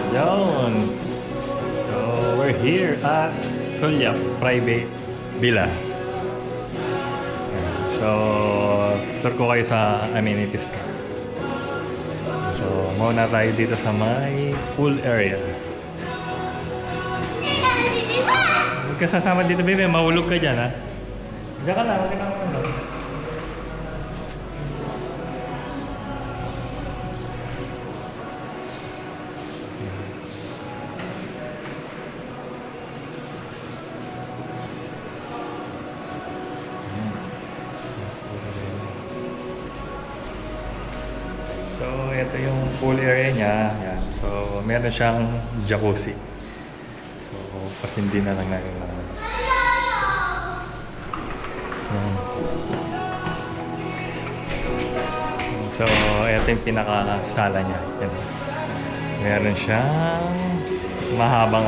Yon. So, we're here at Sulyap Private Villa. So, tour ko kayo sa amenities ko. So, muna tayo dito sa may pool area. Huwag ka sasama dito, baby. Mahulog ka dyan, ha? Diyan ka lang. Huwag ka lang. So, ito yung pool area niya. Yan. So, meron siyang jacuzzi. So, pasindi na lang natin. Yan. So, ito yung pinaka-sala niya. Yan. Meron siyang mahabang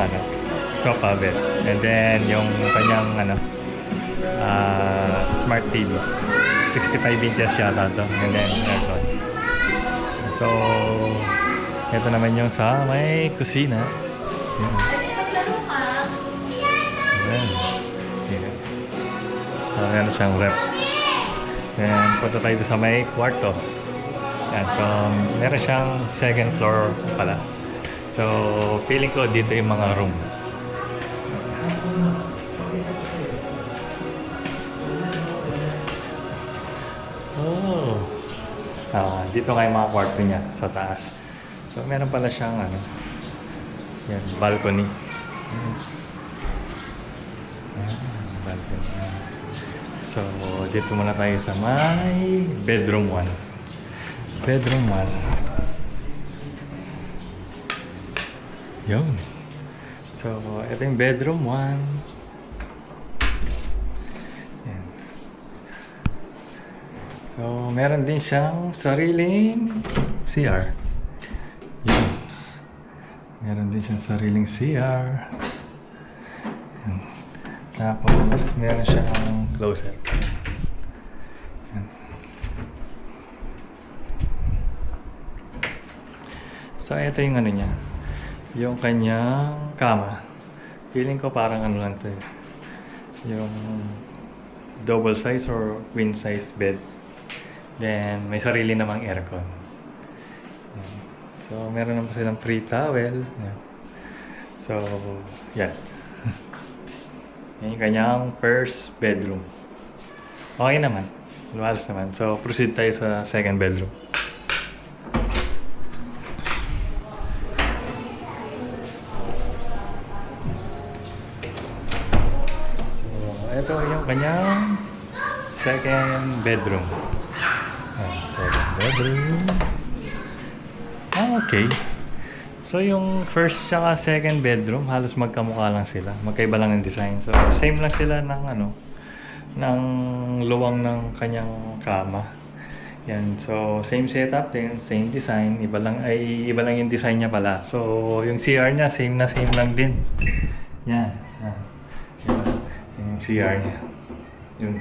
sofa bed. And then, yung kanyang smart TV. 65 inches yata ito. And then, aircon. So, ito naman yung sa may kusina. Yan. Yan. Kusina. So, meron siyang rep. Then, punta tayo sa may kwarto. Yan. So, meron siyang second floor pala. So, feeling ko dito yung mga room. Oh. Dito nga yung mga kwarto niya sa taas. So, meron pala siyang yan, balcony. Yan, balcony. So, dito muna tayo sa may bedroom 1. Bedroom 1. Yun. So, ito yung bedroom 1. So, meron din siyang sariling CR. Yan. Meron din siyang sariling CR. Yan. Tapos, meron siyang closet. Yan. So, ito yung niya. Yung kanyang kama. Feeling ko parang lang to. Yung double size or queen size bed. Then, may sarili namang aircon. So, meron naman silang free towel. So, yan. Yan yung kanyang first bedroom. Okay naman. Luwalas naman. So, proceed tayo sa second bedroom. So, ito yung kanyang second bedroom. Second bedroom. Okay. So, yung first tsaka second bedroom, halos magkamukha lang sila. Magkaiba lang ng design. So, same lang sila ng ng luwang ng kanyang kama. Yan. So, same setup din, same design. Iba lang yung design niya pala. So, yung CR niya, same lang din. Yan. Yan. Yung CR niya. Yun.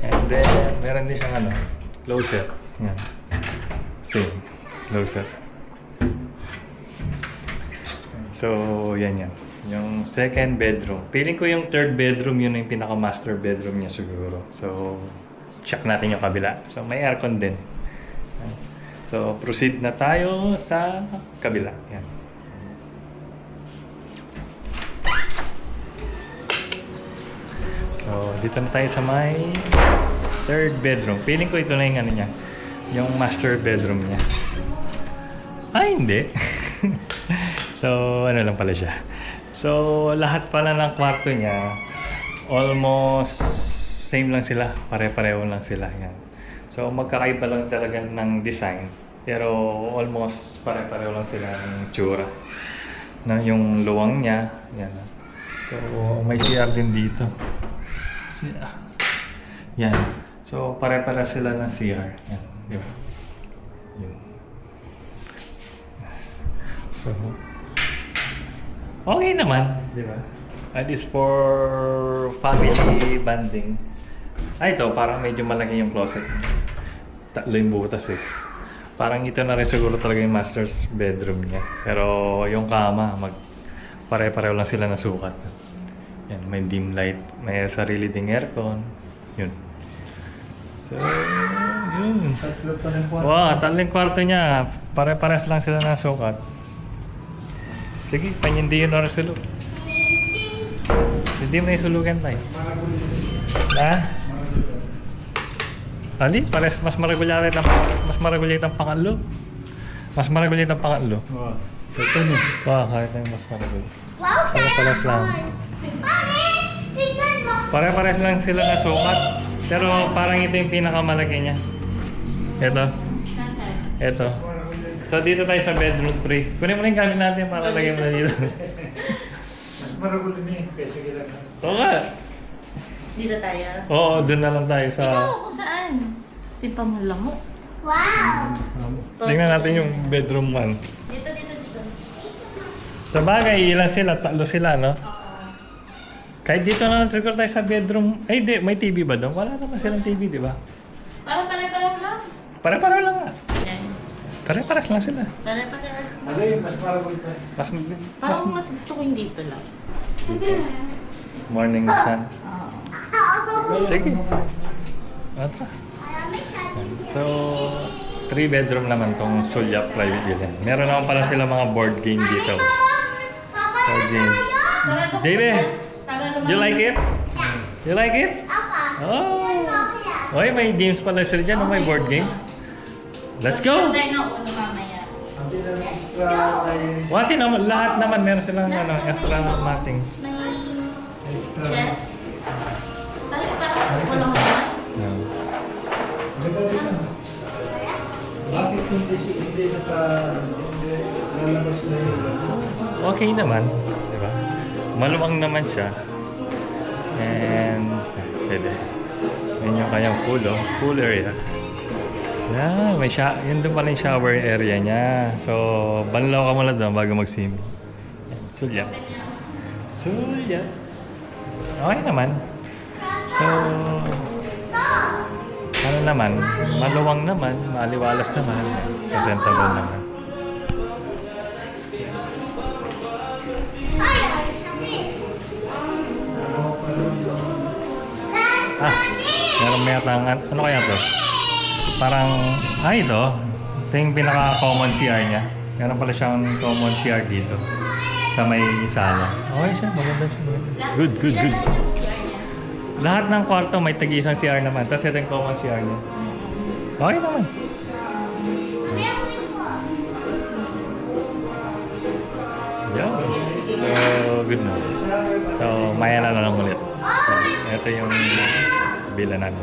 And then, meron din siyang closet. Yan. Same. Closet. So, yan. Yung second bedroom. Feeling ko yung third bedroom, yun yung pinaka-master bedroom niya siguro. So, check natin yung kabila. So, may aircon din. So, proceed na tayo sa kabila. Yan. So, dito na tayo sa may third bedroom. Feeling ko ito na yung niya. Yung master bedroom niya. Ay, hindi. So, lang pala siya. So, lahat pala ng kwarto niya, almost same lang sila. Pare-pareho lang sila. Yan. So, magkakaiba lang talaga ng design. Pero, almost pare-pareho lang sila ng tsura. Na yung luwang niya. Yan. So, may CR din dito. Yan. So, pare-para sila ng CR. Yan. Di ba? Yun. So, okay naman. Di ba? At least for family bonding. Ito, parang medyo malaki yung closet. Tatlo yung butas eh. Parang ito na rin siguro talaga yung master's bedroom niya. Pero yung kama, pare-pareho lang sila na sukat. Yan, may dim light, may sarili ding aircon. Yun. So, yun. Tatlo pa ng kwarto. Wow, tatlong kwarto niya. Pare-pares lang sila na sukat. Sige, panyandihin na rin sulog. Hindi mo isulugan tayo. Ha? Ali, pares mas maregular ang pangatlo. Mas maregular ang pangatlo. Oh, ito niya. Wow, kahit na yung mas maregular. Wow, Pare-pares lang. Mami, tingnan mo. Pare-pares lang sila na sukat. Pero parang ito yung pinakamalaki niya. Ito. Ito. So dito tayo sa bedroom 3. Kunin mo na yung gamit natin para lagay mo na dito. Mas maragulo niya kaysa ginagawa. Oo nga. Dito tayo. Oo, doon na lang tayo sa... Ikaw, kung saan? Di pa mo lamok. Wow. Tingnan natin yung bedroom 1. Dito. Sa bagay, ilan sila? Tatlo sila, no? Oo. Kahit dito na lang siguro tayo sa bedroom... Ay, di. May TV ba doon? Wala naman silang TV, di ba? Parang pare-pareho lang. Pare-pareho lang nga. Yan. Pare-pares lang sila. Pare-parehas lang. Ano yun? Mas maragulo pa. Parang mas gusto ko yung dito lang. Morning sun. Oo. Sige. Atra. So, 3 bedroom naman tong Sulyap Private Villa. Meron naman pala sila mga board game dito. Board game. Sarado ko Baby, pa. Para naman. you like it? You like it? Apa? Oh. Okay, may games pala sila dyan. May board games. Let's go! Tayo na uno mamaya. Ang pinag-extra ay Wati naman, lahat naman meron silang ano, extra matings. May extra. chess. Parang walang naman. Yeah. Ganda rin na. Bakit hindi lalabas na yun? So, okay naman. Diba? Maluwang naman siya. And, pwede. Yan yung kanyang pool area. Yeah, may yun doon pala yung shower area niya. So, banlaw ka muna doon bago mag-swimming. Sulyap. Okay naman. So, ano naman, maluwang naman, maliwalas naman, presentable naman. Meron may atangan. Ano kaya to? Parang, ito. Ito yung pinaka-common CR niya. Meron pala siyang common CR dito. Sa may sala. Okay siya, maganda siya. Good. Ilan na yung CR niya? Lahat ng kwarto may tag-isang CR naman. Tapos ito yung common CR niya. Okay naman. Yeah. So, good na. So, maya na lang ulit. So, ito yung bila namin.